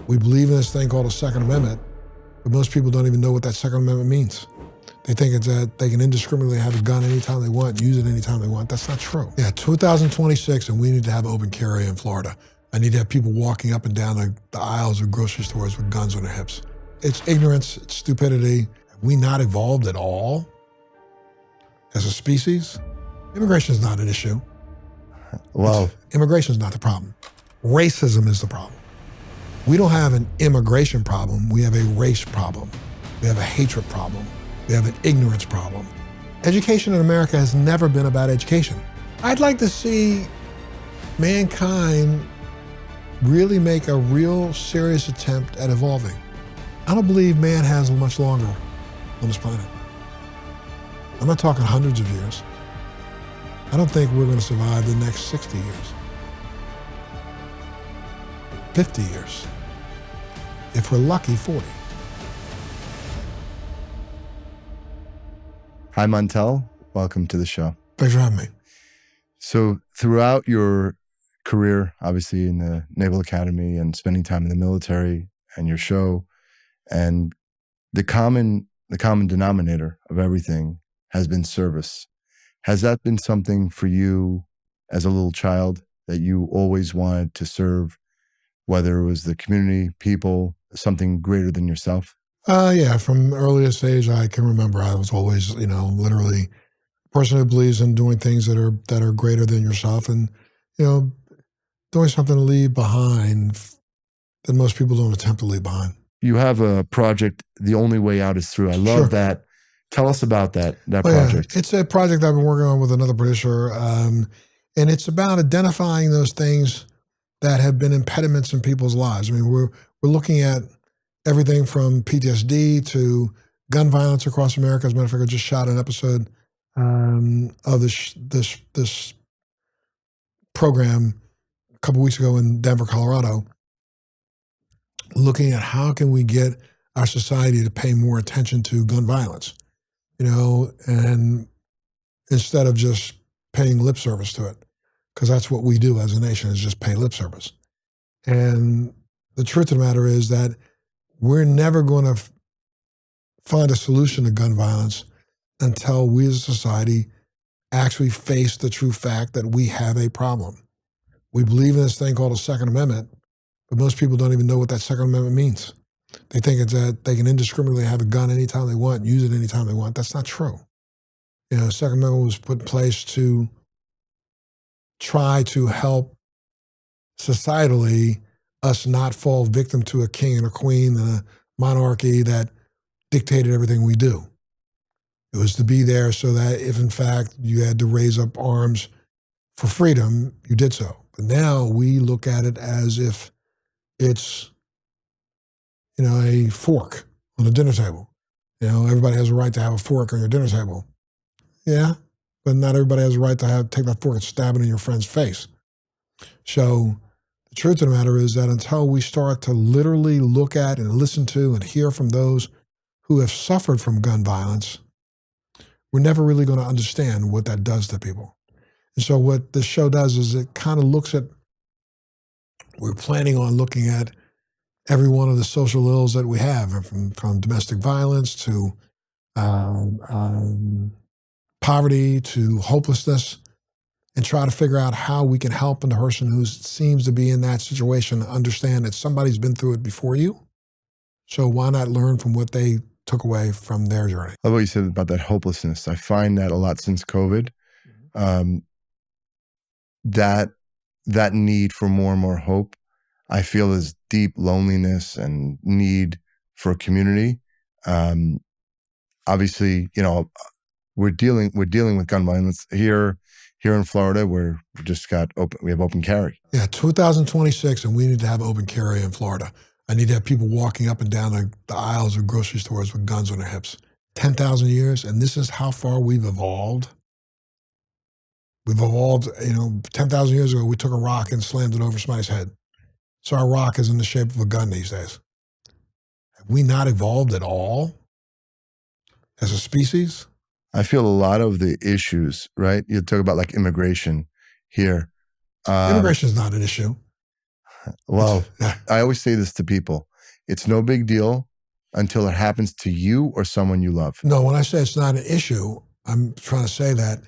We believe in this thing called a Second Amendment, but most people don't even know what that Second Amendment means. They think it's that they can indiscriminately have a gun anytime they want, use it anytime they want. That's not true. Yeah, 2026, and we need to have open carry in Florida. I need to have people walking up and down the aisles of grocery stores with guns on their hips. It's ignorance, it's stupidity. Have we not evolved at all as a species? Immigration is not an issue. Well, immigration is not the problem. Racism is the problem. We don't have an immigration problem. We have a race problem. We have a hatred problem. We have an ignorance problem. Education in America has never been about education. I'd like to see mankind really make a real serious attempt at evolving. I don't believe man has much longer on this planet. I'm not talking hundreds of years. I don't think we're going to survive the next 60 years. 50 years. If we're lucky, 40. Hi, Montel. Welcome to the show. Thanks for having me. So throughout your career, obviously in the Naval Academy and spending time in the military and your show, and the common denominator of everything has been service. Has that been something for you as a little child that you always wanted to serve, whether it was the community, people, something greater than yourself? Yeah, from earliest age, I can remember I was always, literally a person who believes in doing things that are greater than yourself and, doing something to leave behind that most people don't attempt to leave behind. You have a project, The Only Way Out is Through. I love that. Tell us about that project. Yeah. It's a project I've been working on with another producer, and it's about identifying those things that have been impediments in people's lives. I mean, we're looking at everything from PTSD to gun violence across America. As a matter of fact, I just shot an episode of this program a couple weeks ago in Denver, Colorado, looking at how can we get our society to pay more attention to gun violence, and instead of just paying lip service to it, because that's what we do as a nation, is just pay lip service. And the truth of the matter is that we're never going to find a solution to gun violence until we as a society actually face the true fact that we have a problem. We believe in this thing called a Second Amendment, but most people don't even know what that Second Amendment means. They think it's that they can indiscriminately have a gun anytime they want, use it anytime they want. That's not true. The Second Amendment was put in place to try to help societally us not fall victim to a king and a queen and a monarchy that dictated everything we do. It was to be there so that if in fact you had to raise up arms for freedom, you did so. But now we look at it as if it's, a fork on a dinner table. Everybody has a right to have a fork on your dinner table. Yeah, but not everybody has a right to take that fork and stab it in your friend's face. So the truth of the matter is that until we start to literally look at and listen to and hear from those who have suffered from gun violence, we're never really going to understand what that does to people. And so what this show does is it kind of looks at, we're planning on looking at every one of the social ills that we have, from domestic violence to poverty to hopelessness, and try to figure out how we can help the person who seems to be in that situation understand that somebody's been through it before you. So why not learn from what they took away from their journey? I love what you said about that hopelessness. I find that a lot since COVID. That need for more and more hope, I feel this deep loneliness and need for a community. Obviously, we're dealing with gun violence here in Florida. We have open carry. Yeah, 2026, and we need to have open carry in Florida. I need to have people walking up and down the aisles of grocery stores with guns on their hips. 10,000 years, and this is how far we've evolved. We've evolved, 10,000 years ago, we took a rock and slammed it over somebody's head. So our rock is in the shape of a gun these days. Have we not evolved at all as a species? I feel a lot of the issues, right? You talk about like immigration here. Immigration is not an issue. Well, I always say this to people. It's no big deal until it happens to you or someone you love. No, when I say it's not an issue, I'm trying to say that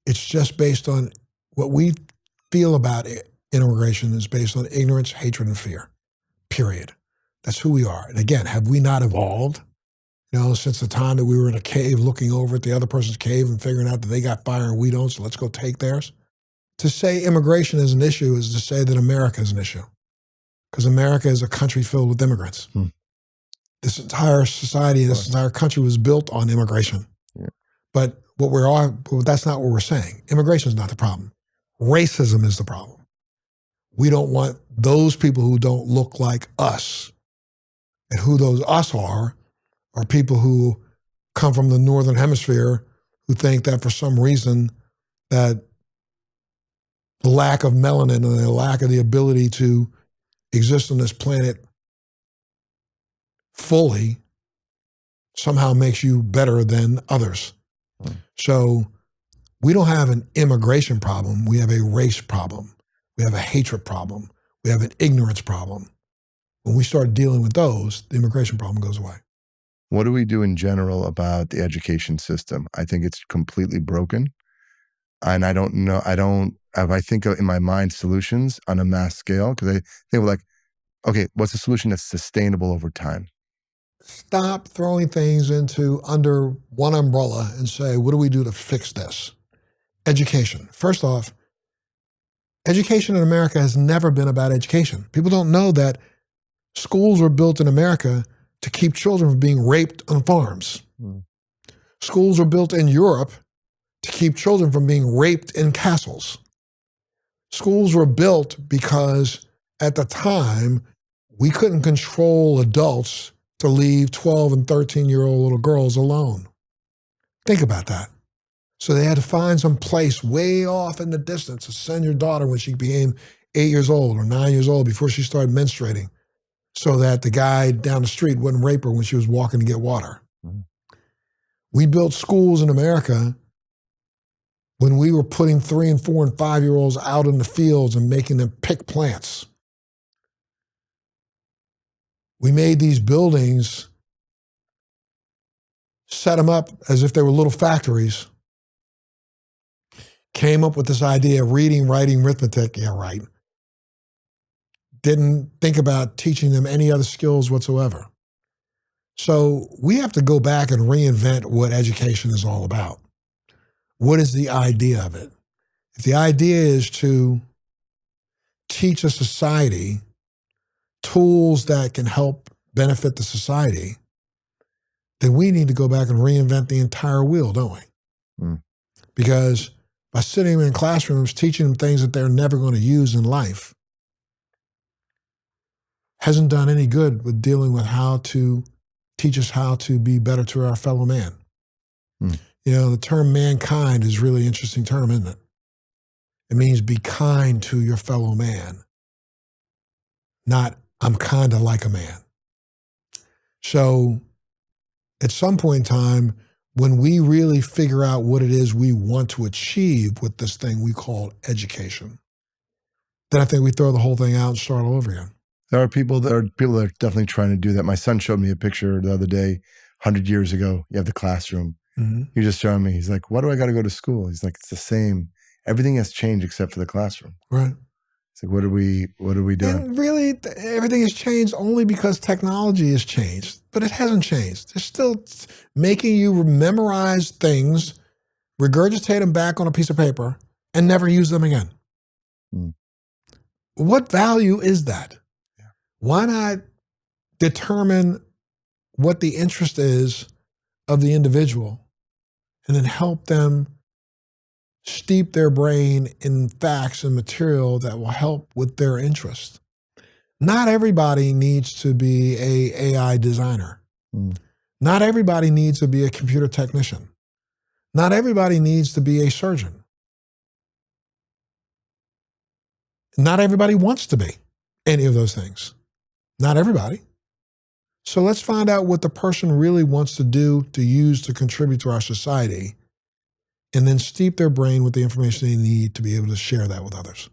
it's just based on what we feel about immigration is based on ignorance, hatred, and fear, period. That's who we are. And again, have we not evolved, since the time that we were in a cave looking over at the other person's cave and figuring out that they got fire and we don't, so let's go take theirs? To say immigration is an issue is to say that America is an issue, because America is a country filled with immigrants. This entire society, this entire country was built on immigration. Yeah. But that's not what we're saying. Immigration is not the problem. Racism is the problem. We don't want those people who don't look like us. And who those us are people who come from the Northern Hemisphere who think that for some reason that the lack of melanin and the lack of the ability to exist on this planet fully somehow makes you better than others. So we don't have an immigration problem. We have a race problem. We have a hatred problem. We have an ignorance problem. When we start dealing with those, the immigration problem goes away. What do we do in general about the education system? I think it's completely broken. And I don't know, I think in my mind solutions on a mass scale, because they were like, okay, what's a solution that's sustainable over time? Stop throwing things under one umbrella and say, what do we do to fix this? Education. First off, education in America has never been about education. People don't know that schools were built in America to keep children from being raped on farms. Schools were built in Europe to keep children from being raped in castles. Schools were built because at the time, we couldn't control adults to leave 12 and 13-year-old little girls alone. Think about that. So they had to find some place way off in the distance to send your daughter when she became 8 years old or 9 years old before she started menstruating, so that the guy down the street wouldn't rape her when she was walking to get water. We built schools in America when we were putting 3 and 4 and 5-year-olds out in the fields and making them pick plants. We made these buildings, set them up as if they were little factories, came up with this idea of reading, writing, arithmetic. Yeah, right. Didn't think about teaching them any other skills whatsoever. So we have to go back and reinvent what education is all about. What is the idea of it? If the idea is to teach a society tools that can help benefit the society, then we need to go back and reinvent the entire wheel, don't we? Because by sitting in classrooms, teaching them things that they're never going to use in life hasn't done any good with dealing with how to teach us how to be better to our fellow man. The term mankind is a really interesting term, isn't it? It means be kind to your fellow man, not I'm kind of like a man. So at some point in time, when we really figure out what it is we want to achieve with this thing we call education, then I think we throw the whole thing out and start all over again. There are people that are definitely trying to do that. My son showed me a picture the other day, 100 years ago. You have the classroom. He just showing me. He's like, why do I got to go to school? He's like, it's the same. Everything has changed except for the classroom. Right. It's like, what are we doing? And really, everything has changed only because technology has changed, but it hasn't changed. They're still making you memorize things, regurgitate them back on a piece of paper, and never use them again. What value is that? Yeah. Why not determine what the interest is of the individual and then help them steep their brain in facts and material that will help with their interest? Not everybody needs to be an AI designer. Not everybody needs to be a computer technician. Not everybody needs to be a surgeon. Not everybody wants to be any of those things. Not everybody. So let's find out what the person really wants to do, to use, to contribute to our society, and then steep their brain with the information they need to be able to share that with others.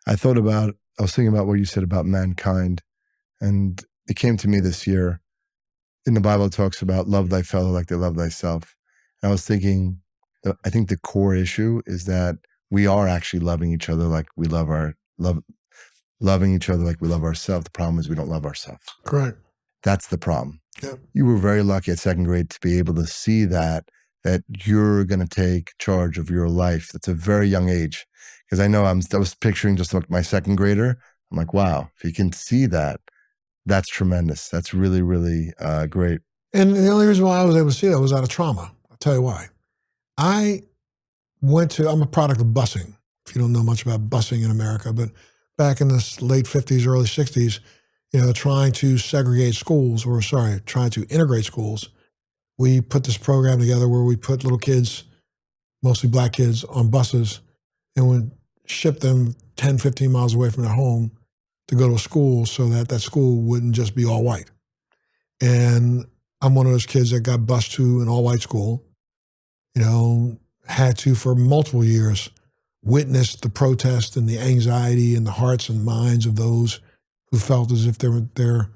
I thought about I was thinking about what you said about mankind, and it came to me this year. In the Bible, it talks about love thy fellow like they love thyself. And I was thinking, I think the core issue is that we are actually loving each other like we loving each other like we love ourselves. The problem is we don't love ourselves. Correct. That's the problem. Yep. You were very lucky at second grade to be able to see that you're going to take charge of your life. That's a very young age. Because I know I was picturing just like my second grader. I'm like, wow, if you can see that, that's tremendous. That's really, really great. And the only reason why I was able to see that was out of trauma. I'll tell you why. I'm a product of busing, if you don't know much about busing in America, but back in the late 50s, early 60s, trying to trying to integrate schools, we put this program together where we put little kids, mostly black kids, on buses and would ship them 10, 15 miles away from their home to go to a school so that that school wouldn't just be all white. And I'm one of those kids that got bused to an all-white school, had to, for multiple years, witness the protest and the anxiety in the hearts and minds of those who felt as if their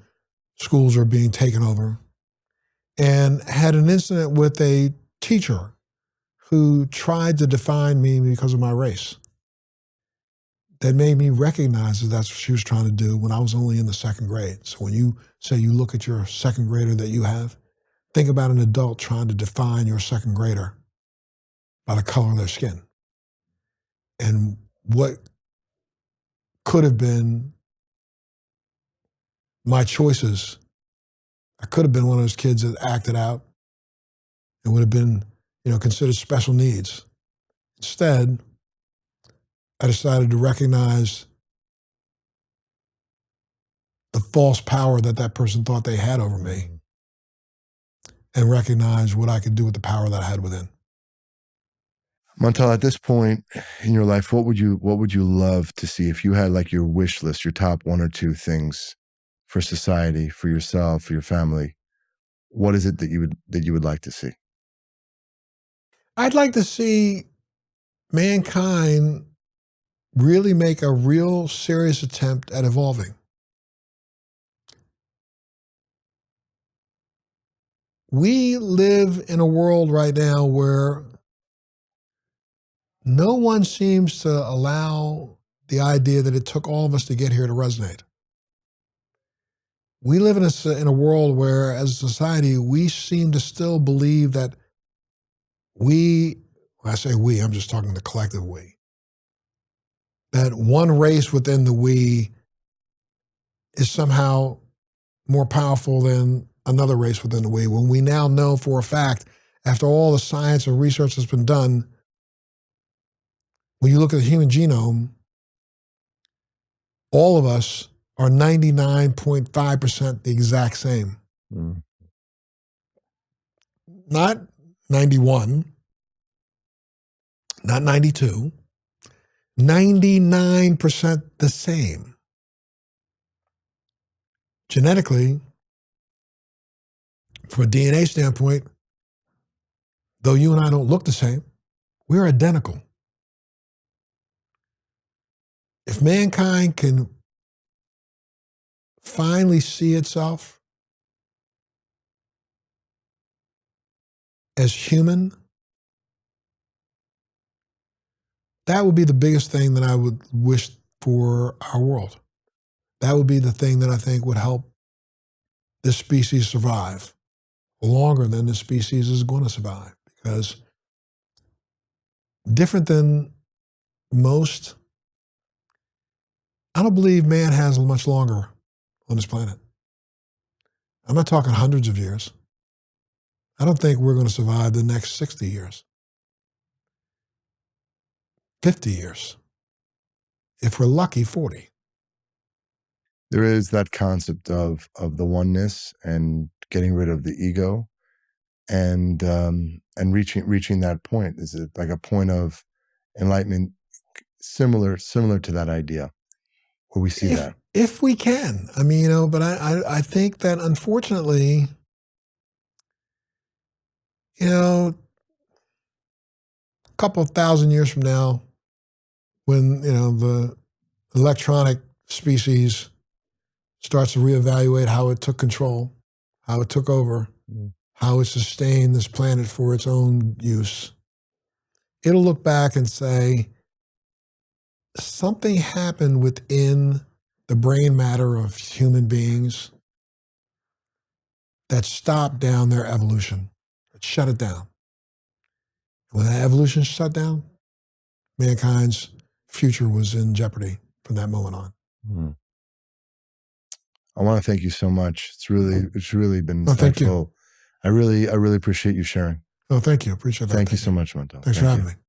schools are being taken over. And had an incident with a teacher who tried to define me because of my race. That made me recognize that that's what she was trying to do when I was only in the second grade. So when you say you look at your second grader that you have, think about an adult trying to define your second grader by the color of their skin. And what could have been my choices. I could have been one of those kids that acted out and would have been, considered special needs. Instead, I decided to recognize the false power that person thought they had over me and recognize what I could do with the power that I had within. Montel, at this point in your life, what would you love to see if you had like your wish list, your top one or two things for society, for yourself, for your family? What is it that you would like to see? I'd like to see mankind really make a real serious attempt at evolving. We live in a world right now where no one seems to allow the idea that it took all of us to get here to resonate. We live in a world where, as a society, we seem to still believe that when I say we, I'm just talking the collective we, that one race within the we is somehow more powerful than another race within the we, when we now know for a fact, after all the science and research that's been done, when you look at the human genome, all of us are 99.5% the exact same. Mm. Not 91, not 92, 99% the same. Genetically, from a DNA standpoint, though you and I don't look the same, we're identical. If mankind can finally see itself as human, that would be the biggest thing that I would wish for our world. That would be the thing that I think would help this species survive longer than this species is going to survive. Because different than most, I don't believe man has much longer on this planet. I'm not talking hundreds of years. I don't think we're going to survive the next 60 years, 50 years. If we're lucky, 40. There is that concept of the oneness and getting rid of the ego, and reaching that point. Is it like a point of enlightenment similar to that idea, where we see that? If we can. I mean, but I think that unfortunately, a couple of thousand years from now, when, the electronic species starts to reevaluate how it took control, how it took over, how it sustained this planet for its own use, it'll look back and say, something happened within the brain matter of human beings that stopped down their evolution, that shut it down. When that evolution shut down, mankind's future was in jeopardy from that moment on. Mm. I want to thank you so much. It's really been insightful. Thank you. I really appreciate you sharing. Oh, thank you. Appreciate that. Thank you so much, Montel. Thanks for having me.